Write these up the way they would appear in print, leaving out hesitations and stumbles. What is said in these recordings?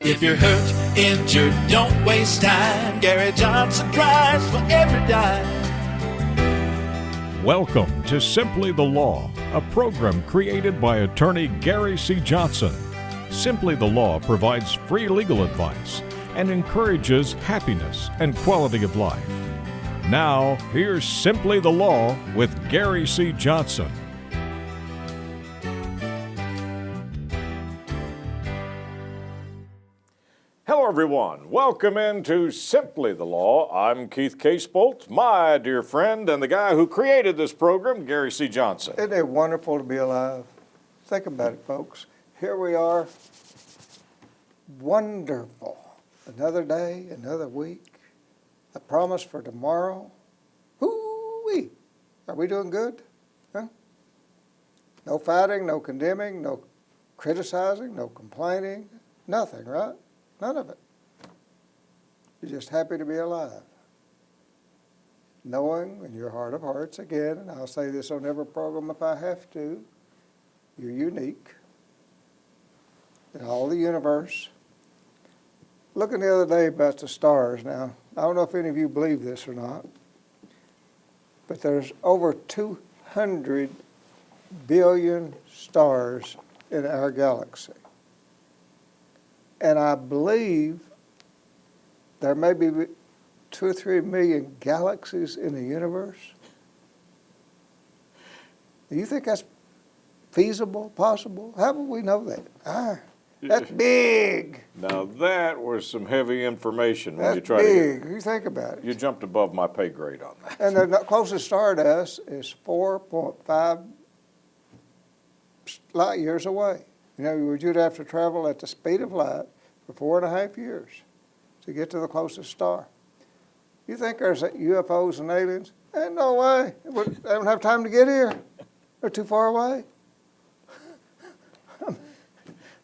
If you're hurt, injured, don't waste time. Gary Johnson cries for every dime. Welcome to Simply the Law, a program created by attorney Gary C. Johnson. Simply the Law provides free legal advice and encourages happiness and quality of life. Now, here's Simply the Law with Gary C. Johnson. Hello, everyone. Welcome into Simply the Law. I'm Keith Casebolt, my dear friend, and the guy who created this program, Gary C. Johnson. Isn't it wonderful to be alive? Think about it, folks. Here we are. Wonderful. Another day, another week. A promise for tomorrow. Hoo-wee. Are we doing good? Huh? No fighting, no condemning, no criticizing, no complaining. Nothing, right? None of it. You're just happy to be alive. Knowing in your heart of hearts, again, and I'll say this on every program if I have to, you're unique in all the universe. Looking the other day about the stars now, I don't know if any of you believe this or not, but there's over 200 billion stars in our galaxy. And I believe there may be 2 or 3 million galaxies in the universe. Do you think that's feasible, possible? How would we know that? That's big. Now, that was some heavy information when That's you try big. to You think about it. You jumped above my pay grade on that. And the closest star to us is 4.5 light years away. You know, you'd have to travel at the speed of light for 4.5 years to get to the closest star. You think there's UFOs and aliens? Ain't no way. They don't have time to get here. They're too far away.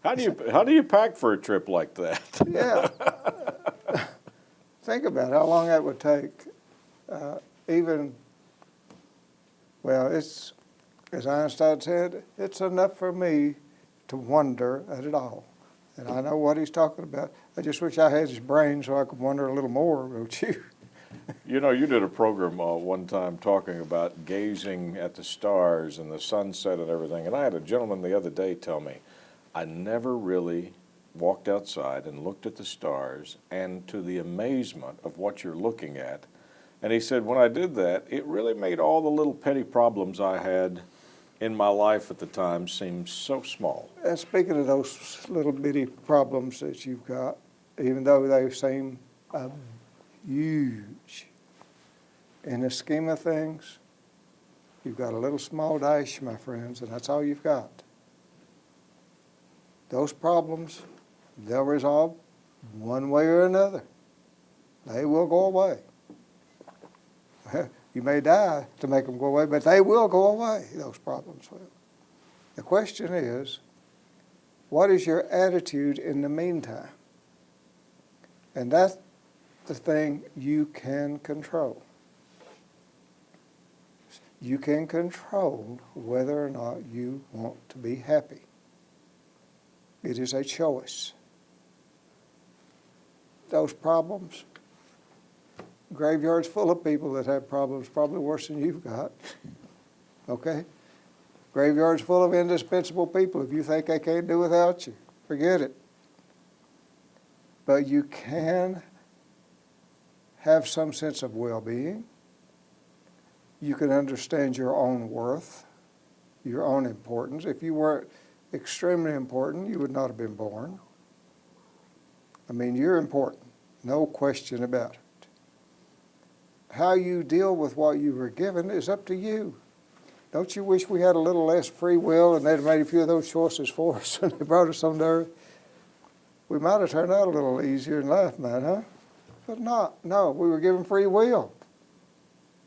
How do you pack for a trip like that? Yeah. Think about how long that would take. It's, as Einstein said, it's enough for me to wonder at it all. And I know what he's talking about. I just wish I had his brain so I could wonder a little more, don't you? You know, you did a program one time talking about gazing at the stars and the sunset and everything. And I had a gentleman the other day tell me, I never really walked outside and looked at the stars and to the amazement of what you're looking at. And he said, when I did that, it really made all the little petty problems I had in my life at the time seem so small. And speaking of those little bitty problems that you've got, even though they seem huge, in the scheme of things, you've got a little small dash, my friends, and that's all you've got. Those problems, they'll resolve one way or another. They will go away. You may die to make them go away, but they will go away, those problems will. The question is, what is your attitude in the meantime? And that's the thing you can control. You can control whether or not you want to be happy. It is a choice. Those problems, graveyards full of people that have problems probably worse than you've got, okay? Graveyards full of indispensable people. If you think they can't do without you, forget it. But you can have some sense of well-being. You can understand your own worth, your own importance. If you weren't extremely important, you would not have been born. I mean, you're important, no question about it. How you deal with what you were given is up to you. Don't you wish we had a little less free will and they'd made a few of those choices for us when they brought us on earth? We might have turned out a little easier in life, man, huh? But not. No, we were given free will.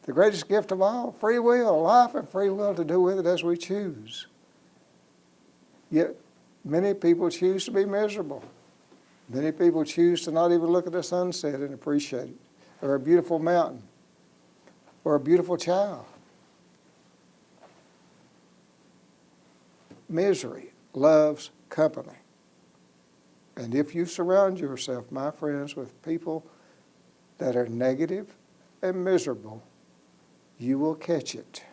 The greatest gift of all, free will, life and free will to do with it as we choose. Yet many people choose to be miserable. Many people choose to not even look at the sunset and appreciate it, or a beautiful mountain, or a beautiful child. Misery loves company. And if you surround yourself, my friends, with people that are negative and miserable, you will catch it.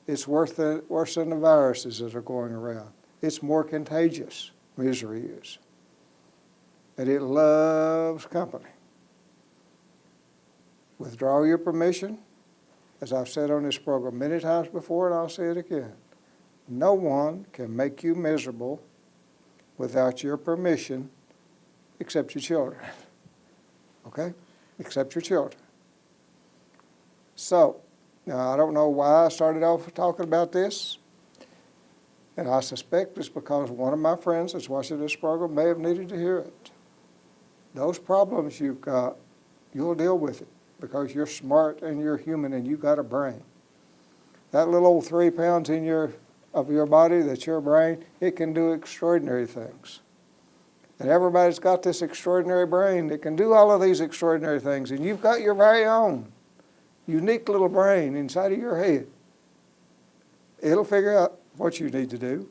It's worse than the viruses that are going around. It's more contagious, misery is. And it loves company. Withdraw your permission. As I've said on this program many times before, and I'll say it again, no one can make you miserable without your permission except your children. Okay? Except your children. So, now I don't know why I started off talking about this, and I suspect it's because one of my friends that's watching this program may have needed to hear it. Those problems you've got, you'll deal with it because you're smart and you're human and you've got a brain. That little old 3 pounds of your body, that's your brain, it can do extraordinary things. And everybody's got this extraordinary brain that can do all of these extraordinary things, and you've got your very own unique little brain inside of your head. It'll figure out what you need to do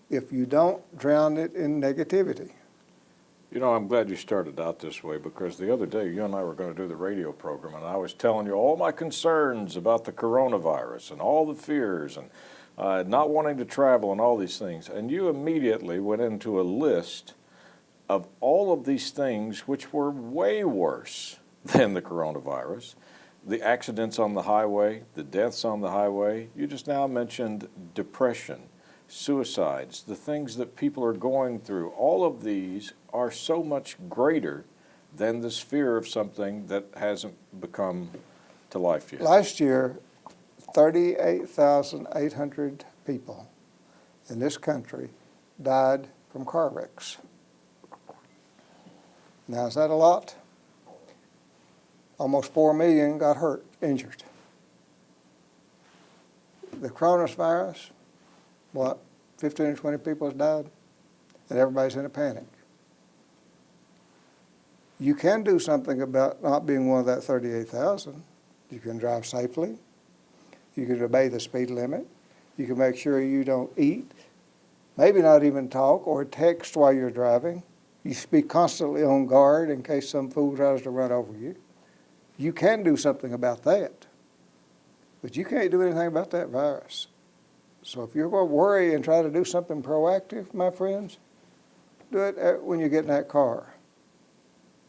if you don't drown it in negativity. You know, I'm glad you started out this way because the other day you and I were going to do the radio program and I was telling you all my concerns about the coronavirus and all the fears and not wanting to travel and all these things. And you immediately went into a list of all of these things which were way worse than the coronavirus. The accidents on the highway, the deaths on the highway. You just now mentioned depression, suicides, the things that people are going through. All of these are so much greater than this fear of something that hasn't become to life yet. Last year, 38,800 people in this country died from car wrecks. Now, is that a lot? Almost 4 million got hurt, injured. The coronavirus, what, 15 or 20 people have died, and everybody's in a panic. You can do something about not being one of that 38,000. You can drive safely. You can obey the speed limit. You can make sure you don't eat, maybe not even talk or text while you're driving. You should be constantly on guard in case some fool tries to run over you. You can do something about that, but you can't do anything about that virus. So if you're going to worry and try to do something proactive, my friends, do it when you get in that car.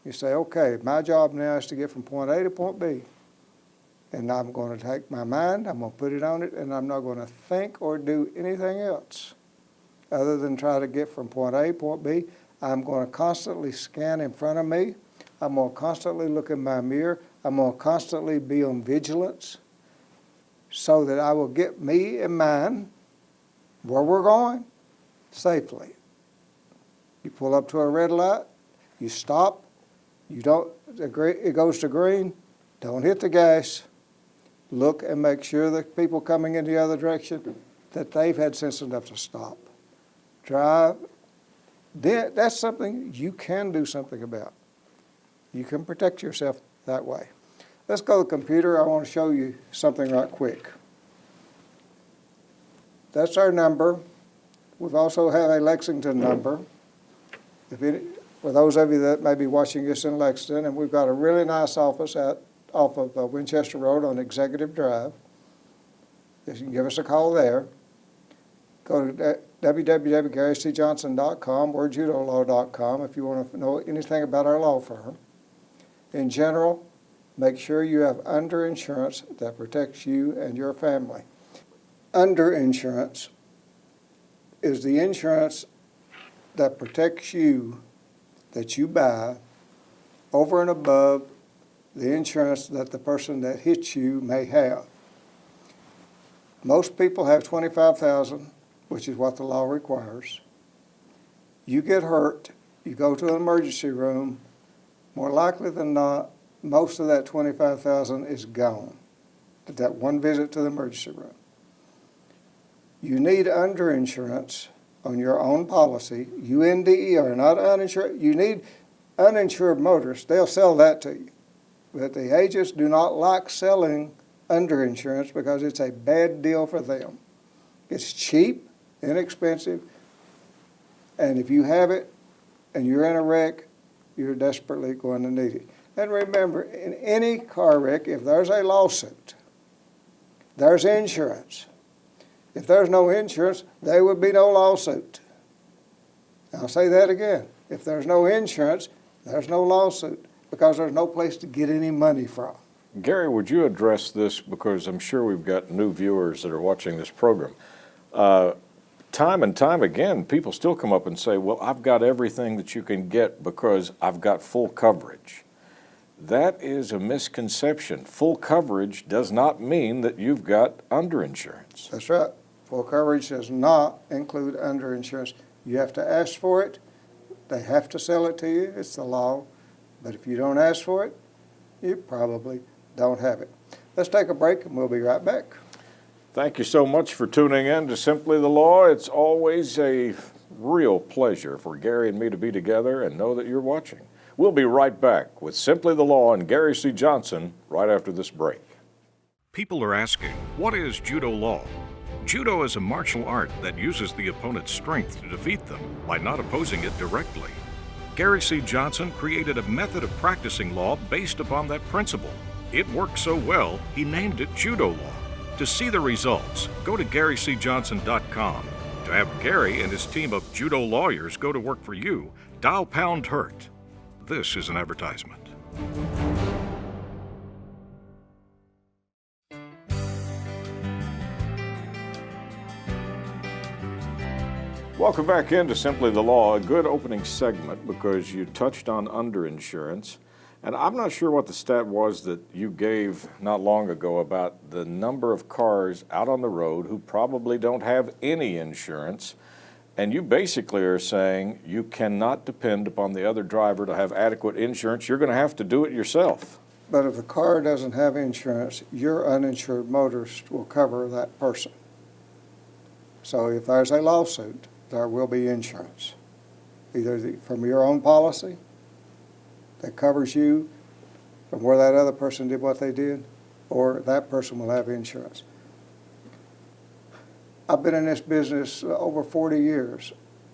You say, okay, my job now is to get from point A to point B. And I'm going to take my mind, I'm going to put it on it, and I'm not going to think or do anything else other than try to get from point A to point B. I'm going to constantly scan in front of me. I'm going to constantly look in my mirror. I'm going to constantly be on vigilance so that I will get me and mine where we're going safely. You pull up to a red light, you stop, it goes to green, don't hit the gas. Look and make sure the people coming in the other direction that they've had sense enough to stop. Drive. That's something you can do something about. You can protect yourself that way. Let's go to the computer. I want to show you something right quick. That's our number. We also have a Lexington number. For those of you that may be watching us in Lexington, and we've got a really nice office off of Winchester Road on Executive Drive. You can give us a call there. Go to www.garycjohnson.com or judolaw.com if you want to know anything about our law firm. In general, make sure you have underinsurance that protects you and your family. Underinsurance is the insurance that protects you that you buy over and above the insurance that the person that hits you may have. Most people have $25,000, which is what the law requires. You get hurt, you go to an emergency room, more likely than not, most of that $25,000 is gone at that one visit to the emergency room. You need underinsurance on your own policy, UNDER, not uninsured. You need uninsured motorists. They'll sell that to you. But the agents do not like selling underinsurance because it's a bad deal for them. It's cheap, inexpensive, And if you have it and you're in a wreck, you're desperately going to need it. And remember, in any car wreck, if there's a lawsuit, there's insurance. If there's no insurance, there would be no lawsuit. I'll say that again. If there's no insurance, there's no lawsuit, because there's no place to get any money from. Gary, would you address this, because I'm sure we've got new viewers that are watching this program. Time and time again, people still come up and say, well, I've got everything that you can get because I've got full coverage. That is a misconception. Full coverage does not mean that you've got underinsurance. That's right. Full coverage does not include underinsurance. You have to ask for it. They have to sell it to you. It's the law. But if you don't ask for it, you probably don't have it. Let's take a break and we'll be right back. Thank you so much for tuning in to Simply the Law. It's always a real pleasure for Gary and me to be together and know that you're watching. We'll be right back with Simply the Law and Gary C. Johnson right after this break. People are asking, what is judo law? Judo is a martial art that uses the opponent's strength to defeat them by not opposing it directly. Gary C. Johnson created a method of practicing law based upon that principle. It worked so well, he named it judo law. To see the results, go to GaryCJohnson.com. To have Gary and his team of judo lawyers go to work for you, dial pound HURT. This is an advertisement. Welcome back into Simply the Law, a good opening segment because you touched on underinsurance. And I'm not sure what the stat was that you gave not long ago about the number of cars out on the road who probably don't have any insurance. And you basically are saying you cannot depend upon the other driver to have adequate insurance. You're going to have to do it yourself. But if the car doesn't have insurance, your uninsured motorist will cover that person. So if there's a lawsuit, there will be insurance, either from your own policy that covers you from where that other person did what they did, or that person will have insurance. I've been in this business over 40 years,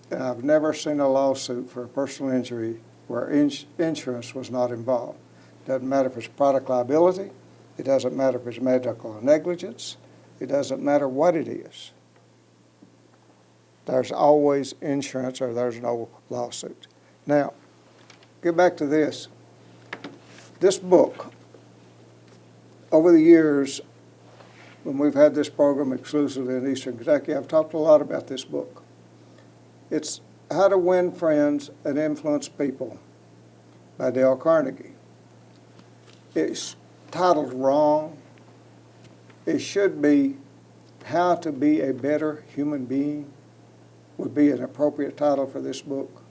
and I've never seen a lawsuit for a personal injury where insurance was not involved. Doesn't matter if it's product liability, it doesn't matter if it's medical negligence, it doesn't matter what it is. There's always insurance or there's no lawsuit. Now, get back to this. This book, over the years, when we've had this program exclusively in Eastern Kentucky, I've talked a lot about this book. It's How to Win Friends and Influence People by Dale Carnegie. It's titled wrong. It should be How to Be a Better Human Being would be an appropriate title for this book.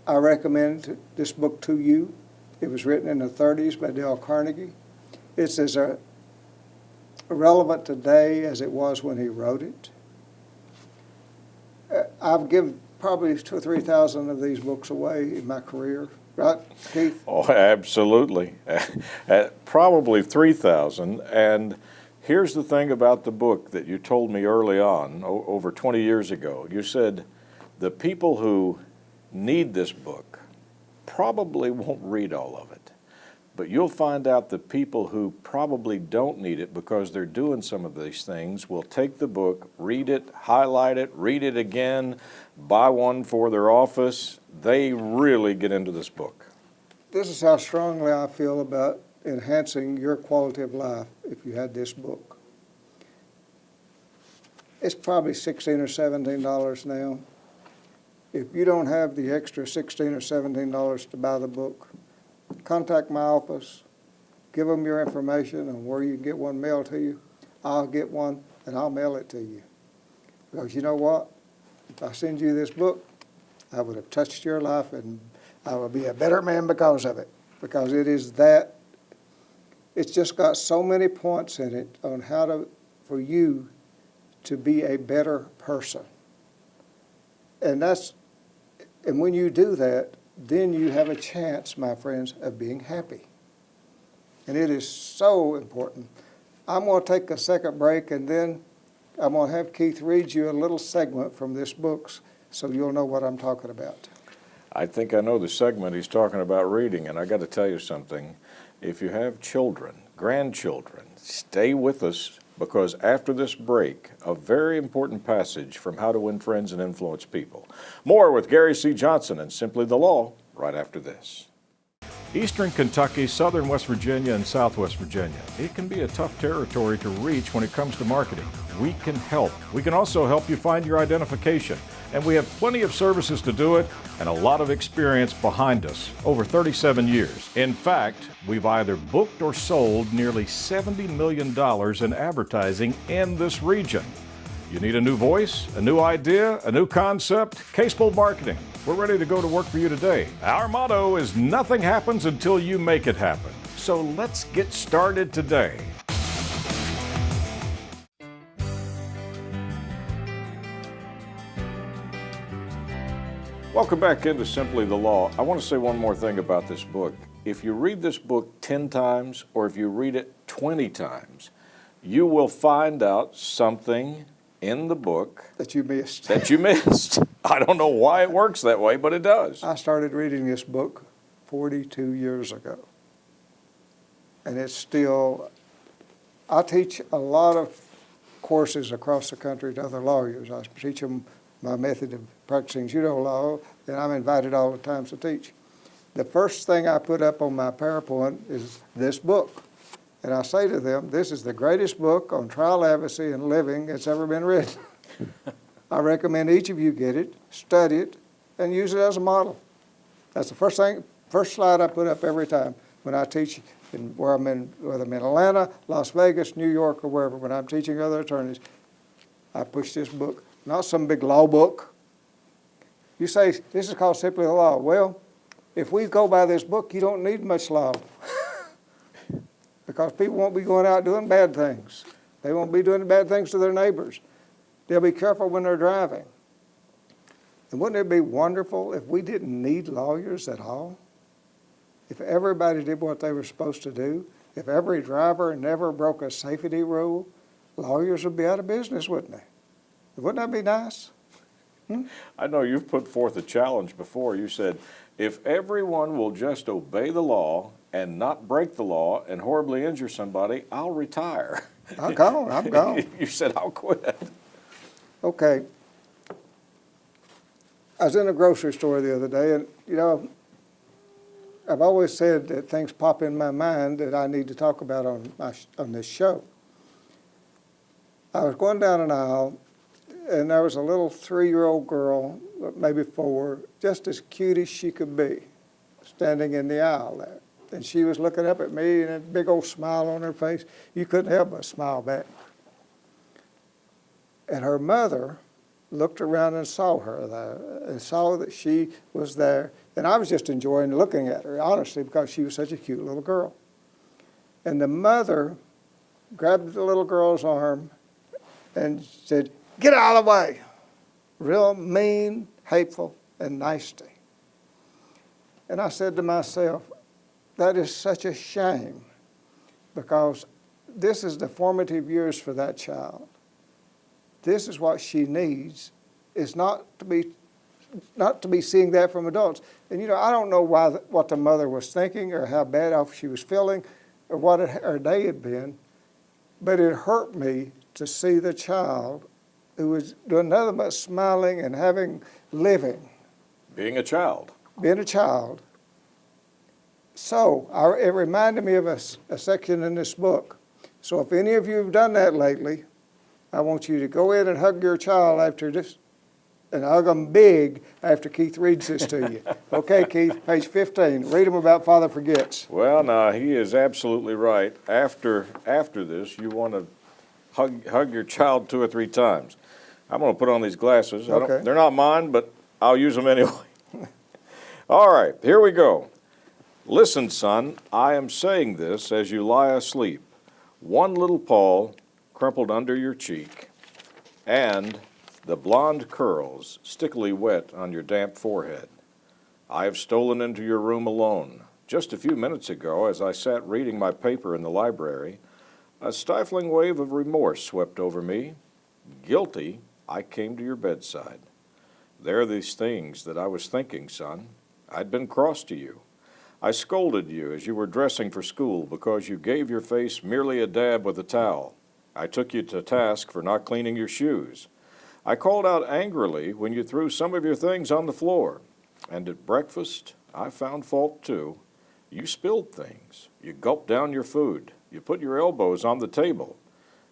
I recommend this book to you. It was written in the 30s by Dale Carnegie. It's as relevant today as it was when he wrote it. I've given probably 2,000 or 3,000 of these books away in my career. Right, Keith? Oh, absolutely. Probably 3,000. And here's the thing about the book that you told me early on, over 20 years ago. You said the people who need this book probably won't read all of it. But you'll find out the people who probably don't need it because they're doing some of these things will take the book, read it, highlight it, read it again, buy one for their office. They really get into this book. This is how strongly I feel about enhancing your quality of life if you had this book. It's probably $16 or $17 now. If you don't have the extra $16 or $17 to buy the book, contact my office, give them your information on where you can get one mailed to you. I'll get one and I'll mail it to you. Because you know what? If I send you this book, I would have touched your life and I would be a better man because of it. Because it is that, it's just got so many points in it on how for you to be a better person. And when you do that, then you have a chance, my friends, of being happy. And it is so important. I'm going to take a second break, and then I'm going to have Keith read you a little segment from this book so you'll know what I'm talking about. I think I know the segment he's talking about reading, and I got to tell you something. If you have children, grandchildren, stay with us, because after this break, a very important passage from How to Win Friends and Influence People. More with Gary C. Johnson and Simply the Law right after this. Eastern Kentucky, southern West Virginia, and southwest Virginia. It can be a tough territory to reach when it comes to marketing. We can help. We can also help you find your identification. And we have plenty of services to do it and a lot of experience behind us, over 37 years. In fact, we've either booked or sold nearly $70 million in advertising in this region. You need a new voice, a new idea, a new concept? Casebold Marketing. We're ready to go to work for you today. Our motto is nothing happens until you make it happen. So let's get started today. Welcome back into Simply the Law. I want to say one more thing about this book. If you read this book 10 times or if you read it 20 times, you will find out something in the book That you missed. that you missed. I don't know why it works that way, but it does. I started reading this book 42 years ago. And it's still, I teach a lot of courses across the country to other lawyers. I teach them my method of practicing judo law, and I'm invited all the time to teach. The first thing I put up on my PowerPoint is this book. And I say to them, this is the greatest book on trial advocacy and living that's ever been written. I recommend each of you get it, study it, and use it as a model. That's the first slide I put up every time when I teach, whether I'm in Atlanta, Las Vegas, New York, or wherever. When I'm teaching other attorneys, I push this book, not some big law book. You say, this is called Simply the Law. Well, if we go by this book, you don't need much law. Because people won't be going out doing bad things. They won't be doing bad things to their neighbors. They'll be careful when they're driving. And wouldn't it be wonderful if we didn't need lawyers at all? If everybody did what they were supposed to do, if every driver never broke a safety rule, lawyers would be out of business, wouldn't they? Wouldn't that be nice? I know you've put forth a challenge before. You said, if everyone will just obey the law and not break the law and horribly injure somebody, I'll retire. I'm gone. You said, I'll quit. Okay. I was in a grocery store the other day, and, you know, I've always said that things pop in my mind that I need to talk about on this show. I was going down an aisle, and there was a little 3-year-old girl, maybe 4, just as cute as she could be, standing in the aisle there. And she was looking up at me and a big old smile on her face. You couldn't help but smile back. And her mother looked around and saw her there and saw that she was there. And I was just enjoying looking at her, honestly, because she was such a cute little girl. And the mother grabbed the little girl's arm and said, "Get out of the way." Real mean, hateful, and nasty. And I said to myself, that is such a shame, because this is the formative years for that child. This is what she needs, is not to be seeing that from adults. And, you know, I don't know what the mother was thinking or how bad off she was feeling or what her day had been, but it hurt me to see the child who was doing nothing but smiling and living. Being a child. Being a child. So it reminded me of a section in this book. So if any of you have done that lately, I want you to go in and hug your child after this, and hug them big after Keith reads this to you. Okay, Keith, page 15. Read them about Father Forgets. Well, now, he is absolutely right. After this, you want to hug your child 2 or 3 times. I'm going to put on these glasses. Okay. They're not mine, but I'll use them anyway. All right, here we go. Listen, son, I am saying this as you lie asleep. One little paw crumpled under your cheek, and the blonde curls stickily wet on your damp forehead. I have stolen into your room alone. Just a few minutes ago, as I sat reading my paper in the library, a stifling wave of remorse swept over me. Guilty, I came to your bedside. There are these things that I was thinking, son. I'd been cross to you. I scolded you as you were dressing for school because you gave your face merely a dab with a towel. I took you to task for not cleaning your shoes. I called out angrily when you threw some of your things on the floor. And at breakfast, I found fault too. You spilled things. You gulped down your food. You put your elbows on the table.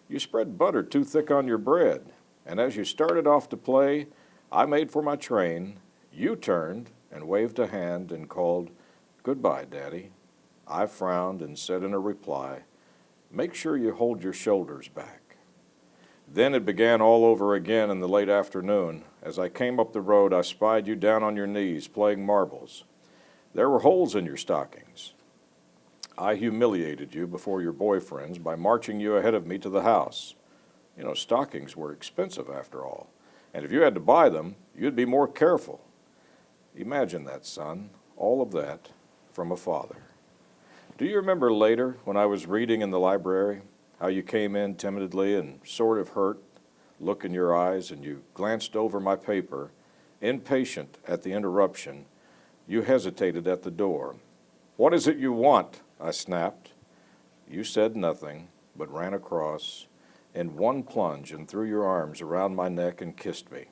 You spread butter too thick on your bread. And as you started off to play, I made for my train. You turned and waved a hand and called, "Goodbye, Daddy." I frowned and said in a reply, "Make sure you hold your shoulders back." Then it began all over again in the late afternoon. As I came up the road, I spied you down on your knees playing marbles. There were holes in your stockings. I humiliated you before your boyfriends by marching you ahead of me to the house. You know, stockings were expensive after all, and if you had to buy them, you'd be more careful. Imagine that, son, all of that from a father. Do you remember later when I was reading in the library how you came in timidly and sort of hurt look in your eyes, and you glanced over my paper, impatient at the interruption? You hesitated at the door. "What is it you want?" I snapped. You said nothing, but ran across in one plunge and threw your arms around my neck and kissed me.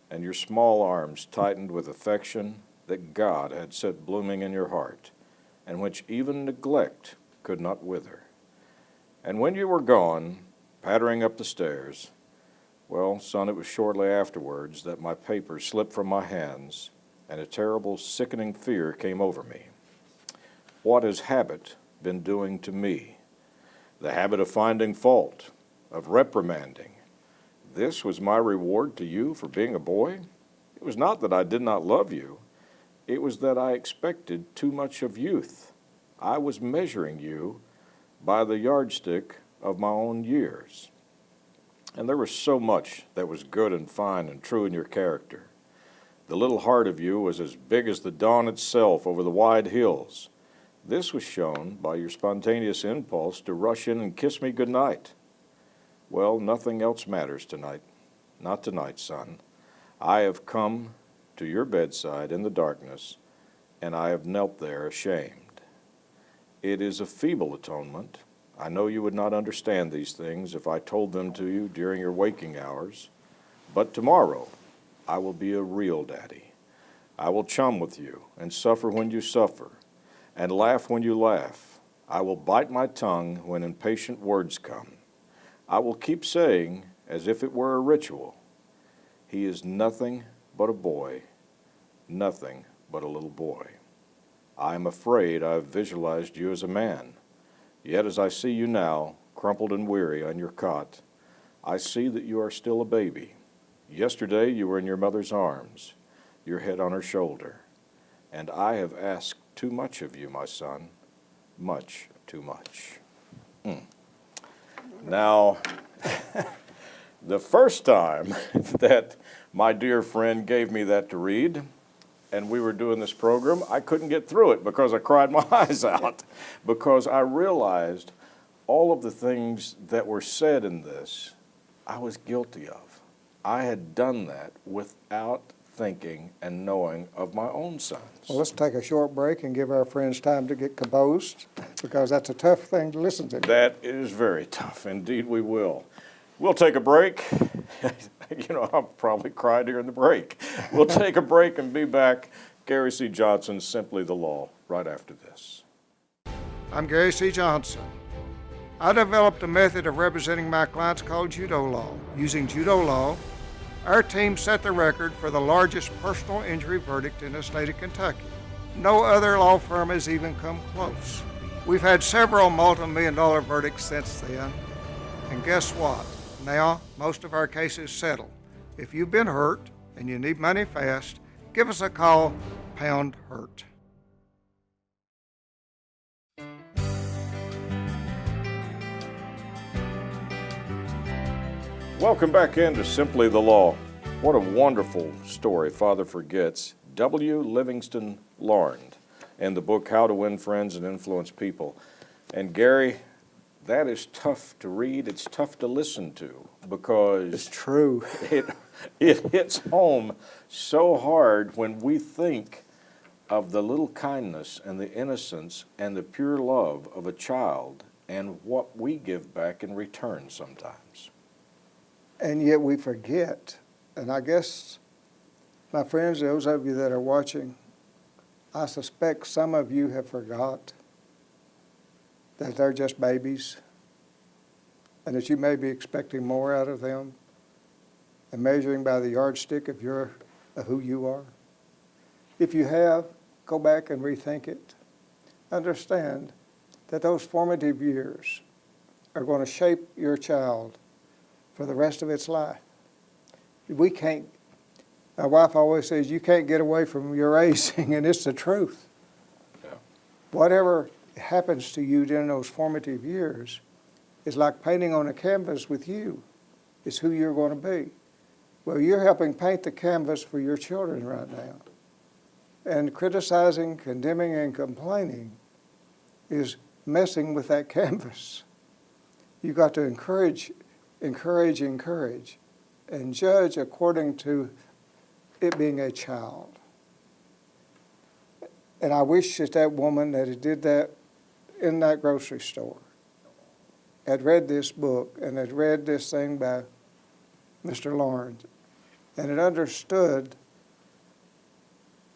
And your small arms tightened with affection that God had set blooming in your heart, and which even neglect could not wither. And when you were gone, pattering up the stairs, well, son, it was shortly afterwards that my paper slipped from my hands, and a terrible, sickening fear came over me. What has habit been doing to me? The habit of finding fault, of reprimanding. This was my reward to you for being a boy? It was not that I did not love you. It was that I expected too much of youth. I was measuring you by the yardstick of my own years. And there was so much that was good and fine and true in your character. The little heart of you was as big as the dawn itself over the wide hills. This was shown by your spontaneous impulse to rush in and kiss me good night. Well, nothing else matters tonight. Not tonight, son. I have come to your bedside in the darkness, and I have knelt there ashamed. It is a feeble atonement. I know you would not understand these things if I told them to you during your waking hours. But tomorrow, I will be a real daddy. I will chum with you and suffer when you suffer and laugh when you laugh. I will bite my tongue when impatient words come. I will keep saying, as if it were a ritual, he is nothing but a boy, nothing but a little boy. I am afraid I have visualized you as a man. Yet as I see you now, crumpled and weary on your cot, I see that you are still a baby. Yesterday you were in your mother's arms, your head on her shoulder. And I have asked too much of you, my son, much too much. Now, the first time that my dear friend gave me that to read, and we were doing this program, I couldn't get through it because I cried my eyes out, because I realized all of the things that were said in this, I was guilty of. I had done that without thinking and knowing of my own sons. Well, let's take a short break and give our friends time to get composed, because that's a tough thing to listen to. That is very tough. Indeed, we will. We'll take a break. You know, I'll probably cry during the break. We'll take a break and be back. Gary C. Johnson, Simply the Law, right after this. I'm Gary C. Johnson. I developed a method of representing my clients called judo law. Using judo law, our team set the record for the largest personal injury verdict in the state of Kentucky. No other law firm has even come close. We've had several multi-million-dollar verdicts since then, and guess what? Now, most of our cases settle. If you've been hurt and you need money fast, give us a call, pound hurt. Welcome back into Simply the Law. What a wonderful story Father Forgets. W. Livingston Larned in the book How to Win Friends and Influence People. And Gary, that is tough to read. It's tough to listen to because It's true. It hits home so hard when we think of the little kindness and the innocence and the pure love of a child and what we give back in return sometimes. And yet we forget, and I guess, my friends, those of you that are watching, I suspect some of you have forgot that they're just babies and that you may be expecting more out of them and measuring by the yardstick of who you are. If you have, go back and rethink it. Understand that those formative years are going to shape your child for the rest of its life. We can't, my wife always says, you can't get away from your raising, and it's the truth. Yeah. Whatever happens to you during those formative years is like painting on a canvas with you. It's who you're going to be. Well, you're helping paint the canvas for your children right now. And criticizing, condemning, and complaining is messing with that canvas. You've got to encourage, and judge according to it being a child. And I wish that that woman that had did that in that grocery store had read this book and had read this thing by Mr. Lawrence and had understood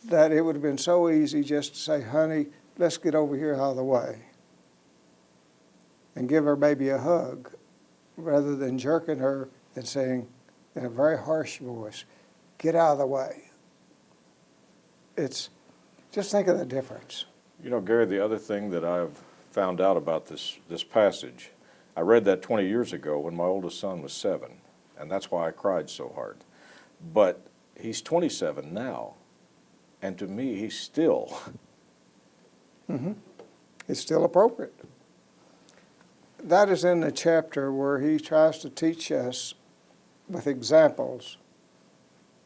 that it would have been so easy just to say, honey, let's get over here out of the way, and give her baby a hug rather than jerking her and saying in a very harsh voice, get out of the way. It's, just think of the difference. You know, Gary, the other thing that I've found out about this passage, I read that 20 years ago when my oldest son was 7, and that's why I cried so hard. But he's 27 now, and to me, he's still. It's still appropriate. That is in the chapter where he tries to teach us with examples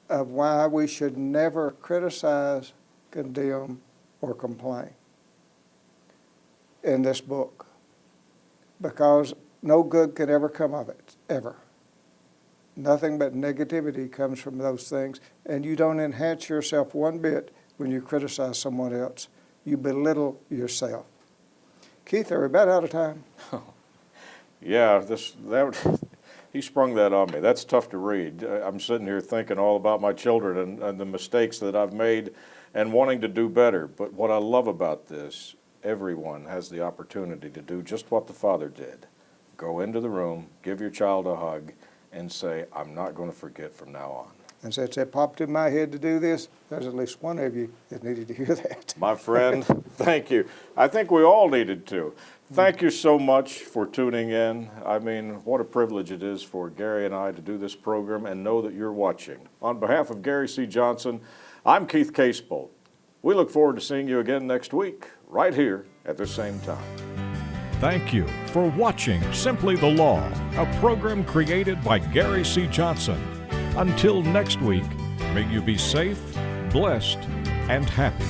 of why we should never criticize, condemn, or complain in this book, because no good can ever come of it, ever. Nothing but negativity comes from those things, and you don't enhance yourself one bit when you criticize someone else. You belittle yourself. Keith, are we about out of time? Yeah, he sprung that on me. That's tough to read. I'm sitting here thinking all about my children and the mistakes that I've made and wanting to do better. But what I love about this, everyone has the opportunity to do just what the Father did. Go into the room, give your child a hug, and say, I'm not going to forget from now on. And since it popped in my head to do this, there's at least one of you that needed to hear that. My friend, thank you. I think we all needed to. Thank you so much for tuning in. I mean, what a privilege it is for Gary and I to do this program and know that you're watching. On behalf of Gary C. Johnson, I'm Keith Casebolt. We look forward to seeing you again next week, right here at the same time. Thank you for watching Simply the Law, a program created by Gary C. Johnson. Until next week, may you be safe, blessed, and happy.